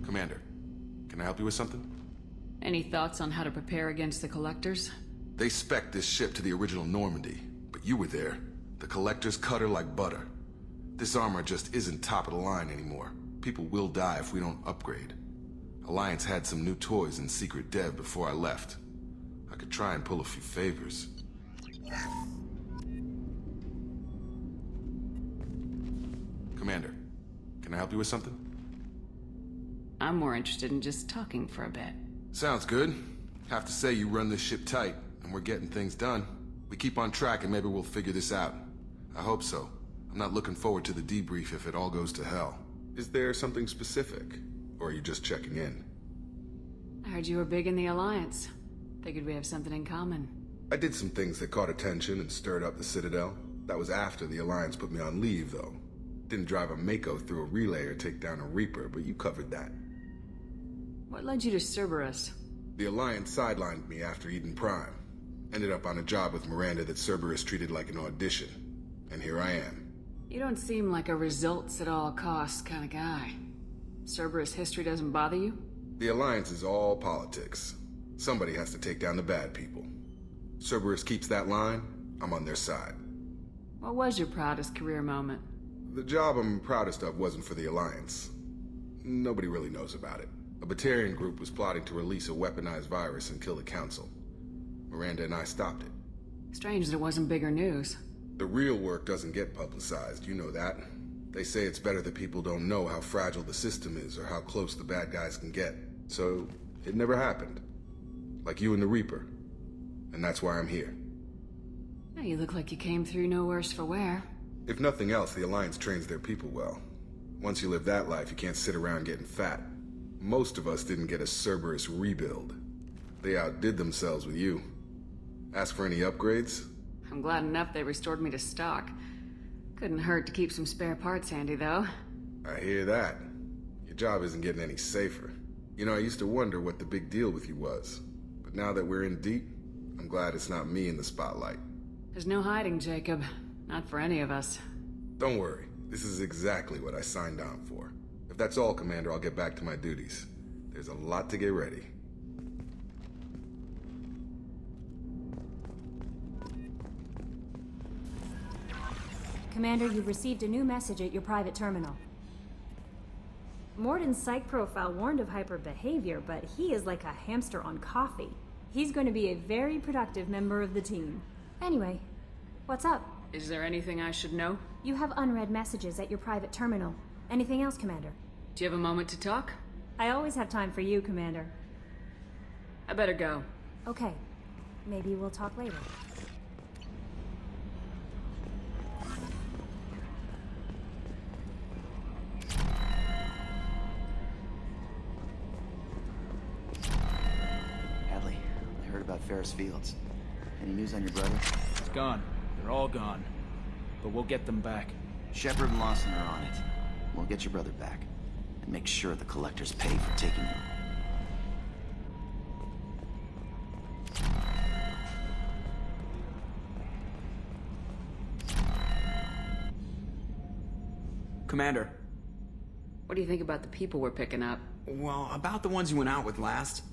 Commander, can I help you with something? Any thoughts on how to prepare against the Collectors? They spec'd this ship to the original Normandy, but you were there. The Collectors cut her like butter. This armor just isn't top of the line anymore. People will die if we don't upgrade. Alliance had some new toys in secret dev before I left. I could try and pull a few favors. Commander, can I help you with something? I'm more interested in just talking for a bit. Sounds good. Have to say you run this ship tight, and we're getting things done. We keep on track and maybe we'll figure this out. I hope so. I'm not looking forward to the debrief if it all goes to hell. Is there something specific? Or are you just checking in? I heard you were big in the Alliance. Figured we have something in common. I did some things that caught attention and stirred up the Citadel. That was after the Alliance put me on leave, though. Didn't drive a Mako through a relay or take down a Reaper, but you covered that. What led you to Cerberus? The Alliance sidelined me after Eden Prime. Ended up on a job with Miranda that Cerberus treated like an audition. And here I am. You don't seem like a results at all costs kind of guy. Cerberus history doesn't bother you? The Alliance is all politics. Somebody has to take down the bad people. Cerberus keeps that line, I'm on their side. What was your proudest career moment? The job I'm proudest of wasn't for the Alliance. Nobody really knows about it. A Batarian group was plotting to release a weaponized virus and kill the Council. Miranda and I stopped it. Strange that it wasn't bigger news. The real work doesn't get publicized, you know that. They say it's better that people don't know how fragile the system is or how close the bad guys can get. So, it never happened. Like you and the Reaper. And that's why I'm here. Now you look like you came through no worse for wear. If nothing else, the Alliance trains their people well. Once you live that life, you can't sit around getting fat. Most of us didn't get a Cerberus rebuild. They outdid themselves with you. Ask for any upgrades? I'm glad enough they restored me to stock. Couldn't hurt to keep some spare parts handy, though. I hear that. Your job isn't getting any safer. You know, I used to wonder what the big deal with you was. But now that we're in deep, I'm glad it's not me in the spotlight. There's no hiding, Jacob. Not for any of us. Don't worry. This is exactly what I signed on for. If that's all, Commander, I'll get back to my duties. There's a lot to get ready. Commander, you've received a new message at your private terminal. Morden's psych profile warned of hyper behavior, but he is like a hamster on coffee. He's going to be a very productive member of the team. Anyway, what's up? Is there anything I should know? You have unread messages at your private terminal. Anything else, Commander? Do you have a moment to talk? I always have time for you, Commander. I better go. Okay. Maybe we'll talk later. Hadley, I heard about Ferris Fields. Any news on your brother? It's gone. They're all gone. But we'll get them back. Shepard and Lawson are on it. We'll get your brother back. And make sure the Collectors pay for taking him. Commander. What do you think about the people we're picking up? Well, about the ones you went out with last.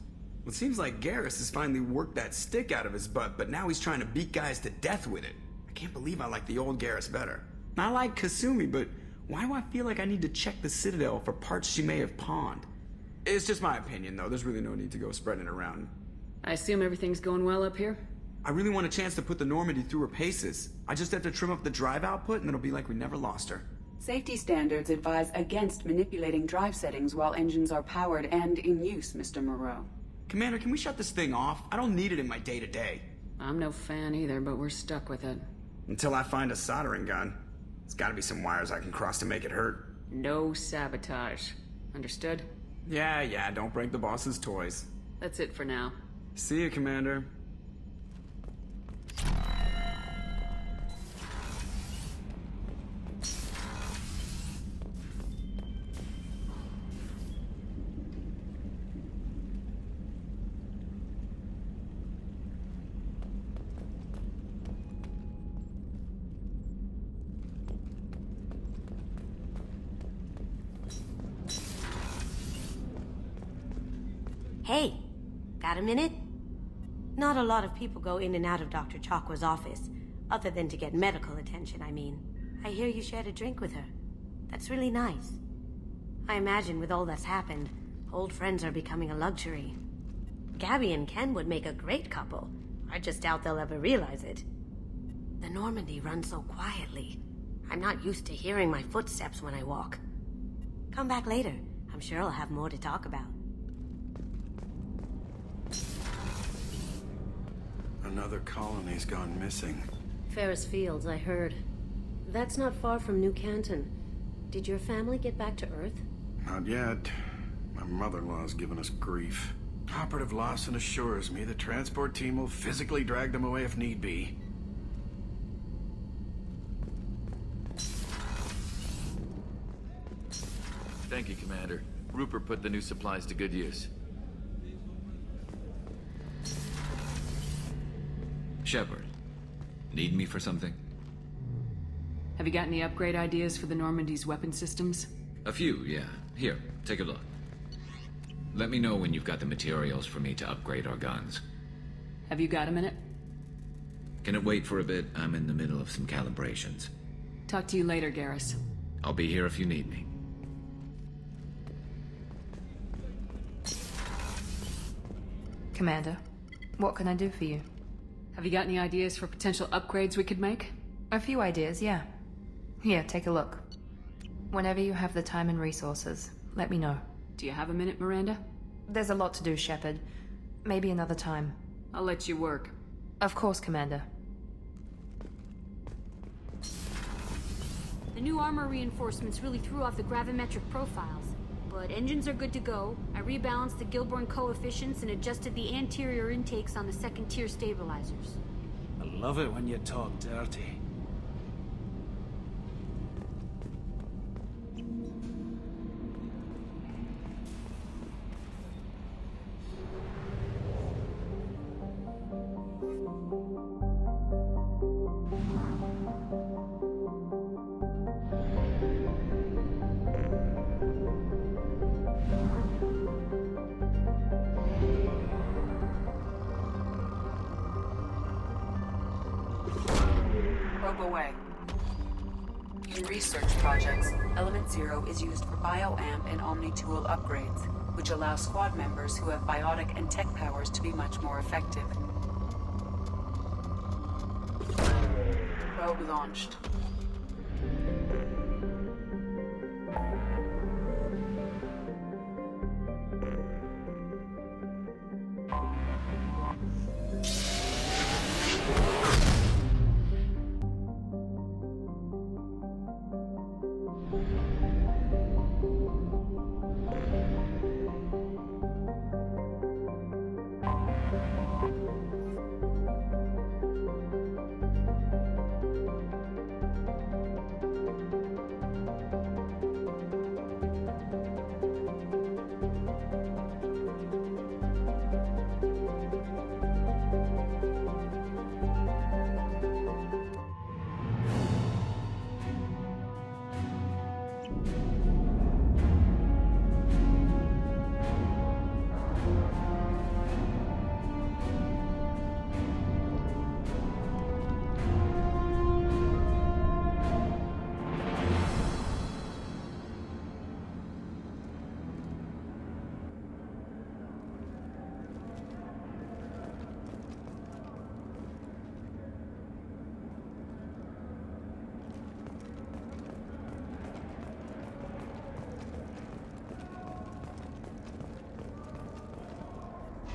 It seems like Garrus has finally worked that stick out of his butt, but now he's trying to beat guys to death with it. I can't believe I like the old Garrus better. I like Kasumi, but why do I feel like I need to check the Citadel for parts she may have pawned? It's just my opinion, though. There's really no need to go spreading it around. I assume everything's going well up here? I really want a chance to put the Normandy through her paces. I just have to trim up the drive output, and it'll be like we never lost her. Safety standards advise against manipulating drive settings while engines are powered and in use, Mr. Moreau. Commander, can we shut this thing off? I don't need it in my day-to-day. I'm no fan either, but we're stuck with it. Until I find a soldering gun. There's gotta be some wires I can cross to make it hurt. No sabotage. Understood? Yeah, don't break the boss's toys. That's it for now. See you, Commander. Hey, got a minute? Not a lot of people go in and out of Dr. Chakwa's office, other than to get medical attention, I mean. I hear you shared a drink with her. That's really nice. I imagine with all that's happened, old friends are becoming a luxury. Gabby and Ken would make a great couple. I just doubt they'll ever realize it. The Normandy runs so quietly. I'm not used to hearing my footsteps when I walk. Come back later. I'm sure I'll have more to talk about. Another colony's gone missing. Ferris Fields, I heard. That's not far from New Canton. Did your family get back to Earth? Not yet. My mother-in-law's given us grief. Operative Lawson assures me the transport team will physically drag them away if need be. Thank you, Commander. Rupert put the new supplies to good use. Shepard, need me for something? Have you got any upgrade ideas for the Normandy's weapon systems? A few, yeah. Here, take a look. Let me know when you've got the materials for me to upgrade our guns. Have you got a minute? Can it wait for a bit? I'm in the middle of some calibrations. Talk to you later, Garrus. I'll be here if you need me. Commander, what can I do for you? Have you got any ideas for potential upgrades we could make? A few ideas, yeah. Here, take a look. Whenever you have the time and resources, let me know. Do you have a minute, Miranda? There's a lot to do, Shepard. Maybe another time. I'll let you work. Of course, Commander. The new armor reinforcements really threw off the gravimetric profiles. But engines are good to go. I rebalanced the Gilborn coefficients and adjusted the anterior intakes on the second-tier stabilizers. I love it when you talk dirty. Away. In research projects, Element Zero is used for BioAmp and Omni-Tool upgrades, which allow squad members who have biotic and tech powers to be much more effective. Probe launched.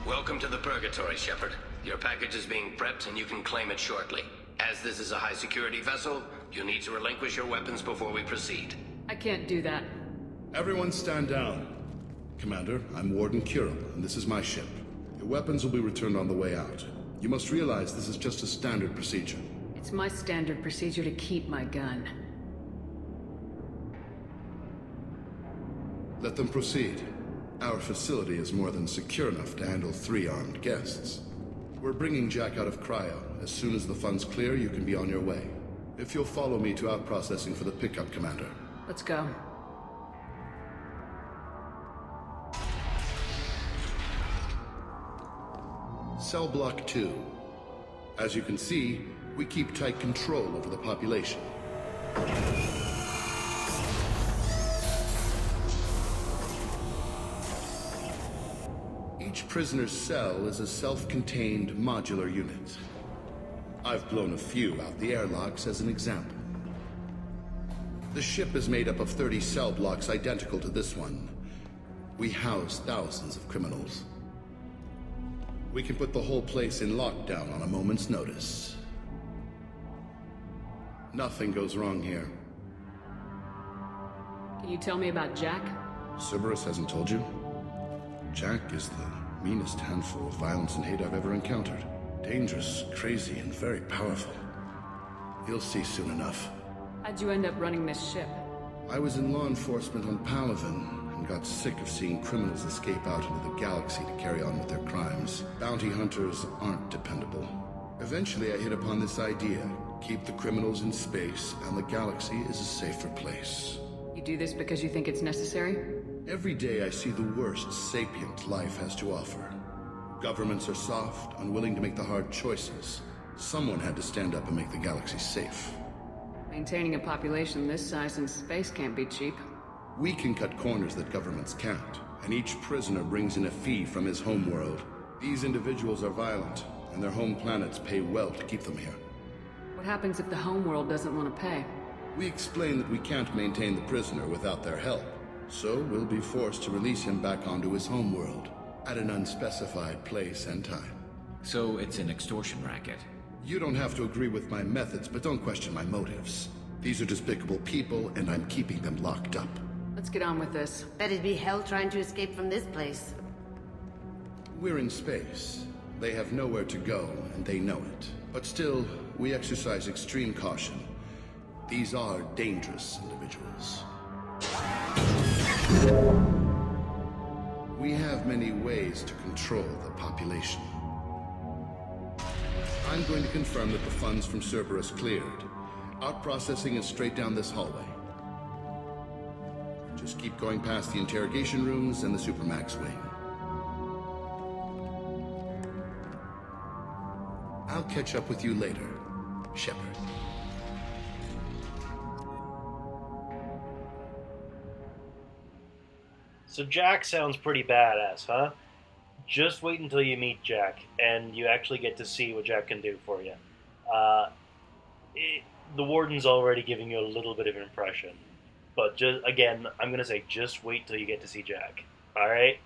Welcome to the Purgatory, Shepard. Your package is being prepped and you can claim it shortly. As this is a high-security vessel, you need to relinquish your weapons before we proceed. I can't do that. Everyone stand down. Commander, I'm Warden Kuril, and this is my ship. Your weapons will be returned on the way out. You must realize this is just a standard procedure. It's my standard procedure to keep my gun. Let them proceed. Our facility is more than secure enough to handle 3 armed guests. We're bringing Jack out of cryo. As soon as the funds clear, you can be on your way. If you'll follow me to out-processing for the pickup, Commander. Let's go. Cell Block 2. As you can see, we keep tight control over the population. Each prisoner's cell is a self-contained modular unit. I've blown a few out the airlocks as an example. The ship is made up of 30 cell blocks identical to this one. We house thousands of criminals. We can put the whole place in lockdown on a moment's notice. Nothing goes wrong here. Can you tell me about Jack? Cerberus hasn't told you? Jack is the meanest handful of violence and hate I've ever encountered. Dangerous, crazy, and very powerful. You'll see soon enough. How'd you end up running this ship? I was in law enforcement on Palaven and got sick of seeing criminals escape out into the galaxy to carry on with their crimes. Bounty hunters aren't dependable. Eventually I hit upon this idea. Keep the criminals in space and the galaxy is a safer place. You do this because you think it's necessary? Every day I see the worst sapient life has to offer. Governments are soft, unwilling to make the hard choices. Someone had to stand up and make the galaxy safe. Maintaining a population this size in space can't be cheap. We can cut corners that governments can't, and each prisoner brings in a fee from his homeworld. These individuals are violent, and their home planets pay well to keep them here. What happens if the homeworld doesn't want to pay? We explain that we can't maintain the prisoner without their help, so we'll be forced to release him back onto his homeworld, at an unspecified place and time. So it's an extortion racket? You don't have to agree with my methods, but don't question my motives. These are despicable people, and I'm keeping them locked up. Let's get on with this. Bet it'd be hell trying to escape from this place. We're in space. They have nowhere to go, and they know it. But still, we exercise extreme caution. These are dangerous individuals. We have many ways to control the population. I'm going to confirm that the funds from Cerberus cleared. Out processing is straight down this hallway. Just keep going past the interrogation rooms and the Supermax wing. I'll catch up with you later, Shepard. So Jack sounds pretty badass, huh? Just wait until you meet Jack, and you actually get to see what Jack can do for you. The Warden's already giving you a little bit of an impression. But just again, I'm going to say just wait till you get to see Jack. Alright?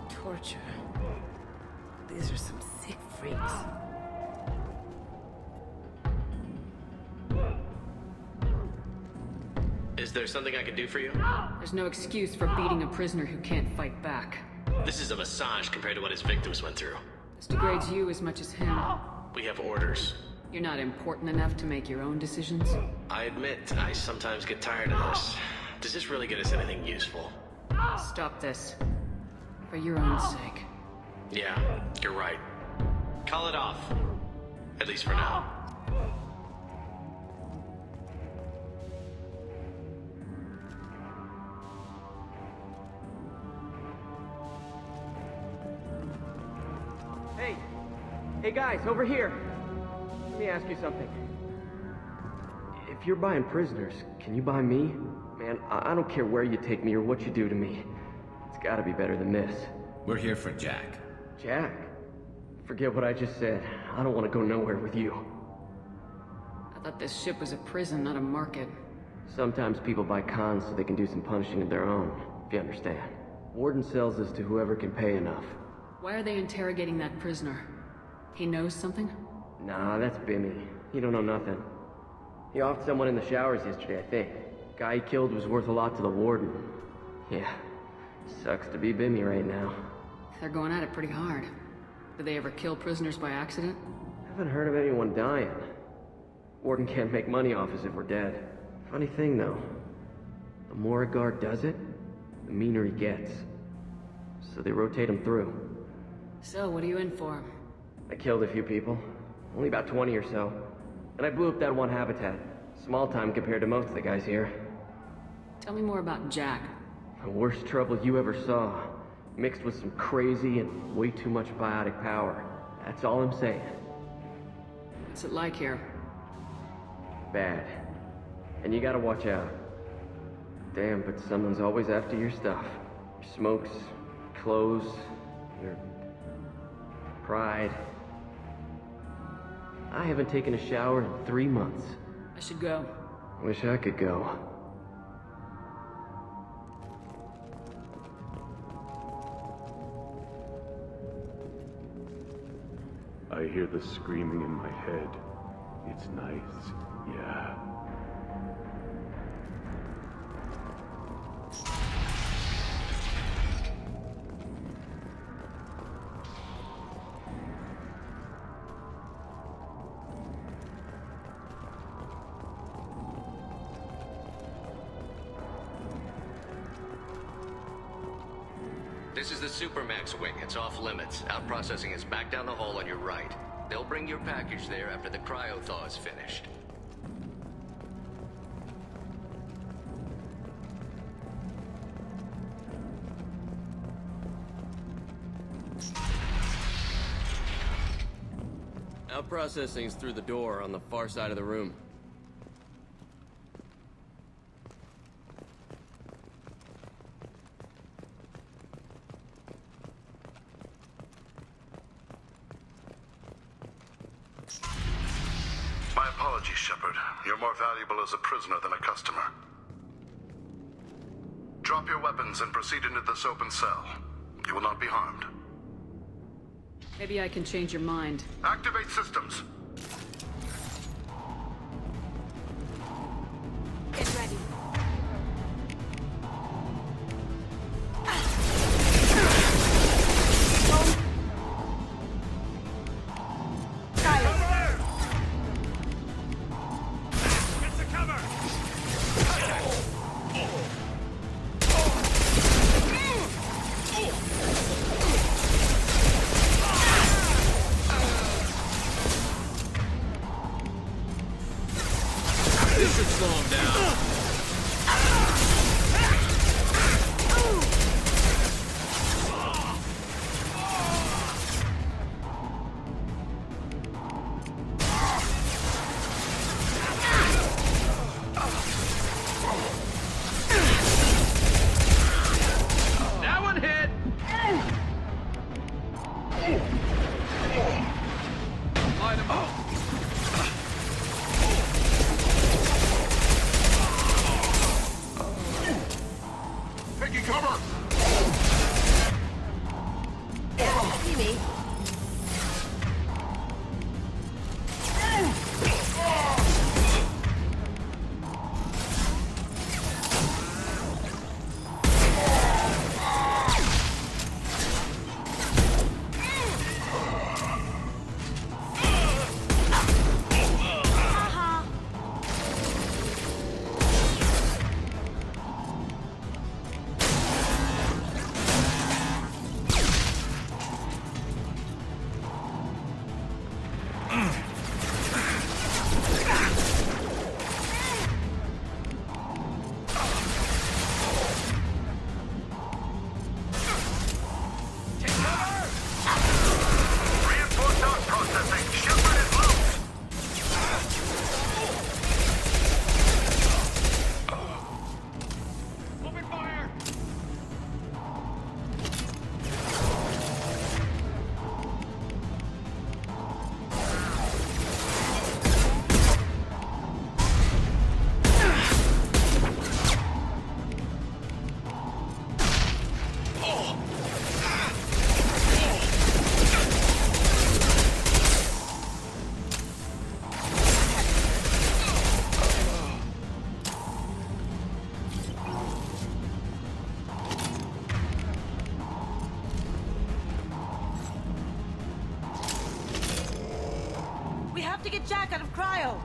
Torture. These are some sick freaks. Is there something I can do for you? There's no excuse for beating a prisoner who can't fight back. This is a massage compared to what his victims went through. This degrades you as much as him. We have orders. You're not important enough to make your own decisions? I admit, I sometimes get tired of this. Does this really get us anything useful? Stop this. For your own sake. Yeah, you're right. Call it off. At least for now. Hey guys, over here! Let me ask you something. If you're buying prisoners, can you buy me? Man, I don't care where you take me or what you do to me. It's gotta be better than this. We're here for Jack. Jack? Forget what I just said. I don't want to go nowhere with you. I thought this ship was a prison, not a market. Sometimes people buy cons so they can do some punishing of their own, if you understand. Warden sells this to whoever can pay enough. Why are they interrogating that prisoner? He knows something? Nah, that's Bimmy. He don't know nothing. He offed someone in the showers yesterday, I think. Guy he killed was worth a lot to the Warden. Yeah, sucks to be Bimmy right now. They're going at it pretty hard. Did they ever kill prisoners by accident? Haven't heard of anyone dying. Warden can't make money off us if we're dead. Funny thing, though. The more a guard does it, the meaner he gets. So they rotate him through. So, what are you in for? I killed a few people. Only about 20 or so. And I blew up that one habitat. Small time compared to most of the guys here. Tell me more about Jack. The worst trouble you ever saw. Mixed with some crazy and way too much biotic power. That's all I'm saying. What's it like here? Bad. And you gotta watch out. Damn, but someone's always after your stuff. Your smokes, clothes, your pride. I haven't taken a shower in 3 months. I should go. Wish I could go. I hear the screaming in my head. It's nice, yeah. This is the Supermax wing. It's off limits. Out processing is back down the hall on your right. They'll bring your package there after the cryo-thaw is finished. Out processing's through the door on the far side of the room. My apologies, Shepard. You're more valuable as a prisoner than a customer. Drop your weapons and proceed into this open cell. You will not be harmed. Maybe I can change your mind. Activate systems. Get ready. This should slow him down. That one hit! Light him up. Taking cover! See me. We have to get Jack out of cryo.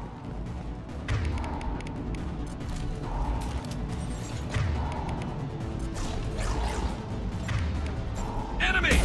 Enemy!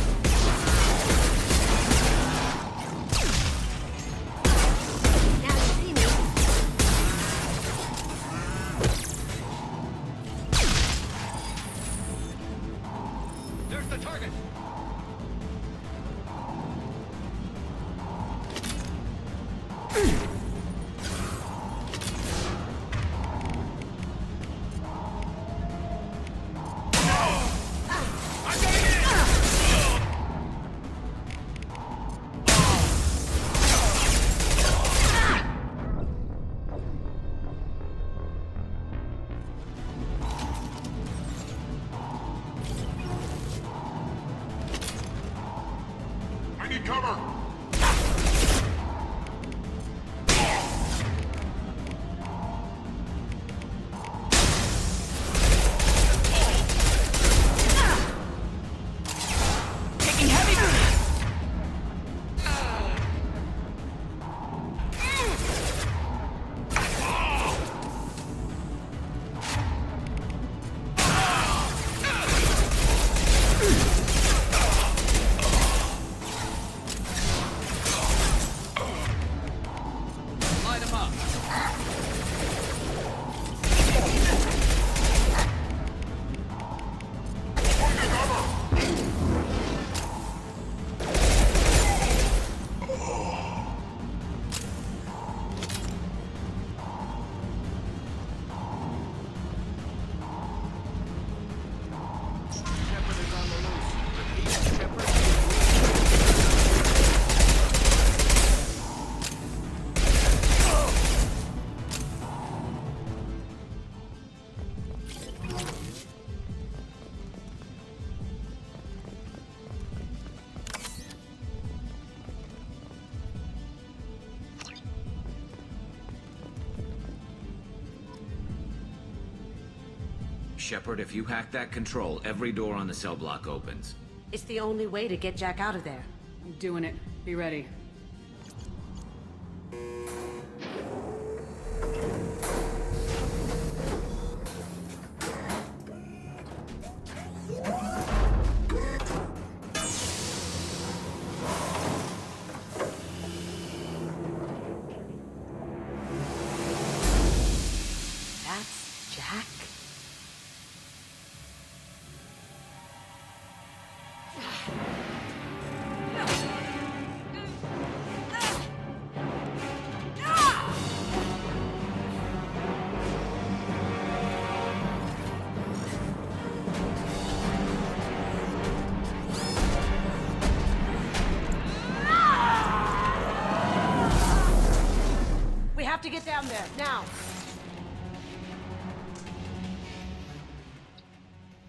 Shepard, if you hack that control, every door on the cell block opens. It's the only way to get Jack out of there. I'm doing it. Be ready. That's Jack? We have to get down there, now!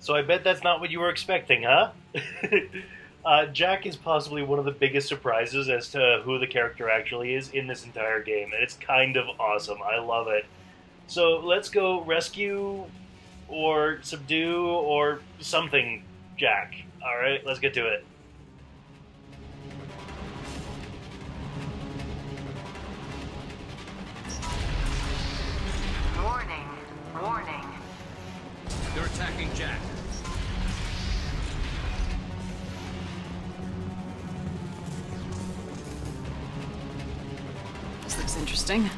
So I bet that's not what you were expecting, huh? Jack is possibly one of the biggest surprises as to who the character actually is in this entire game, and it's kind of awesome. I love it. So let's go rescue, or subdue, or something Jack. Alright, let's get to it. Warning. Warning. They're attacking Jack. This looks interesting.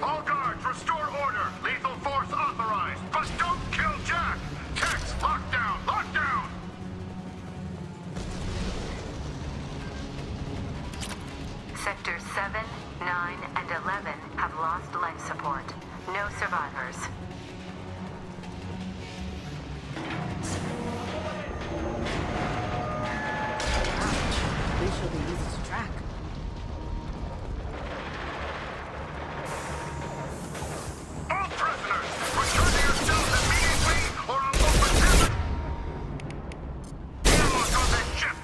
All guards, restore order. Lethal force authorized. But don't kill Jack. Text, lockdown, lockdown. Sectors 7, 9, and 11 have lost life support. No survivors. These should be easy to track. All prisoners, return to your cells immediately or I'll open him. Airlock on this ship.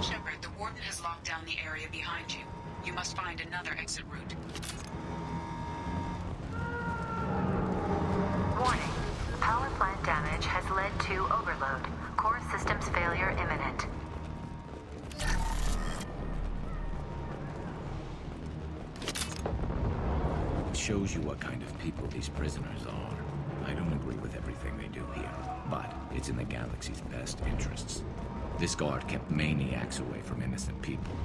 Shepard, the Warden has locked down the area behind you. You must find another exit route. Warning. Power plant damage has led to overload. Core systems failure imminent. It shows you what kind of people these prisoners are. I don't agree with everything they do here, but it's in the galaxy's best interests. This guard kept maniacs away from innocent people.